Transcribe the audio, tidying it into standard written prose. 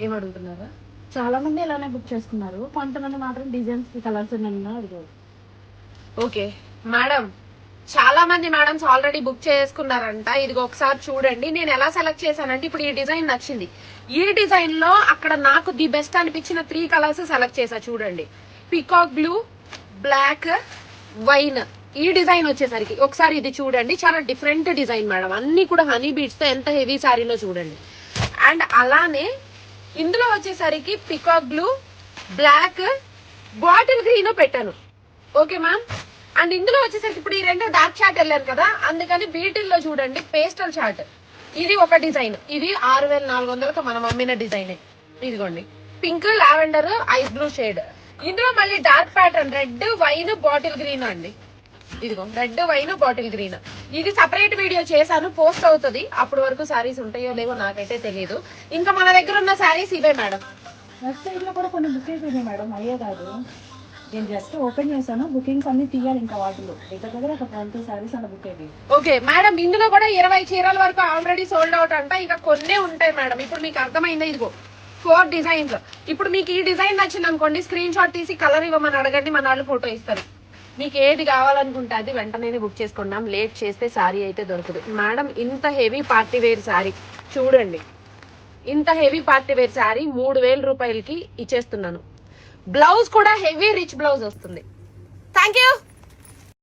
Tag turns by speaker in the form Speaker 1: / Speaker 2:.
Speaker 1: ఏం అడుగుతున్నారా?
Speaker 2: చాలా మంది ఇలానే బుక్ చేసుకున్నారు, కొంతమంది మాత్రం డిజైన్స్ కలర్స్ అడిగారు.
Speaker 1: ఓకే మేడం, చాలా మంది మేడమ్స్ ఆల్రెడీ బుక్ చేసుకున్నారంట. ఇది ఒకసారి చూడండి. నేను ఎలా సెలెక్ట్ చేశానంటే, ఇప్పుడు ఈ డిజైన్ నచ్చింది. ఈ డిజైన్ లో అక్కడ నాకు ది బెస్ట్ అనిపించిన 3 కలర్స్ సెలెక్ట్ చేసా. చూడండి, పీకాక్ బ్లూ, బ్లాక్, వైన్. ఈ డిజైన్ వచ్చేసరికి ఒకసారి ఇది చూడండి, చాలా డిఫరెంట్ డిజైన్ మేడం. అన్ని కూడా హనీ బీడ్స్ తో ఎంత హెవీ శారీలో చూడండి. అండ్ అలానే ఇందులో వచ్చేసరికి peacock blue, black, bottle green పెట్టాను. Okay ma'am. అండ్ ఇందులో వచ్చేసరికి ఇప్పుడు ఈ 2 డార్క్ చార్ట్ వెళ్ళాను కదా, అందుకని వీటిల్లో చూడండి పేస్టల్ చార్ట్. ఇది ఒక డిజైన్. ఇది 6400తో మనం అమ్మిన డిజైన్. ఇదిగోండి, pink, lavender, ice blue shade. ఇందులో మళ్ళీ dark pattern red, wine, bottle green అండి. ఇదిగో రెడ్, వైన్, బాటిల్ గ్రీన్. ఇది సపరేట్ వీడియో చేశాను, పోస్ట్ అవుతుంది. అప్పటి వరకు సారీస్ ఉంటాయో లేవో నాకైతే తెలియదు. ఇంకా మన దగ్గర ఉన్న సారీస్ ఇవే మేడం.
Speaker 2: వెబ్సైట్ లో కూడా కొన్ని బుక్ అయిపోయినాయి మేడం, అయ్యే కాదు. నేను జస్ట్ ఓపెన్ చేశాను, బుకింగ్స్ అన్ని తీయాలి ఇంకా వాటిలో. దగ్గర ఒక 20 సారీస్ అలా బుక్ అయిపోయి.
Speaker 1: ఓకే మేడం, ఇందులో కూడా 20 చీరల వరకు ఆల్రెడీ సోల్డ్ అవుట్ అంట. ఇంకా కొన్నే ఉంటాయి మేడం. ఇప్పుడు మీకు అర్థమైందా? ఇదిగో 4 డిజైన్స్. ఇప్పుడు మీకు ఈ డిజైన్ నచ్చింది అనుకోండి, స్క్రీన్ షాట్ తీసి కలర్ ఇవ్వమని అడగండి, మన వాళ్ళు ఫోటో ఇస్తారు. మీకు ఏది కావాలనుకుంటే అది వెంటనే బుక్ చేసుకున్నాం. లేట్ చేస్తే శారీ అయితే దొరకదు మేడం. ఇంత హెవీ పార్టీ వేర్ శారీ చూడండి. ఇంత హెవీ పార్టీ వేర్ శారీ 3000 రూపాయలకి ఇచ్చేస్తున్నాను. బ్లౌజ్ కూడా హెవీ రిచ్ బ్లౌజ్ వస్తుంది. Thank you.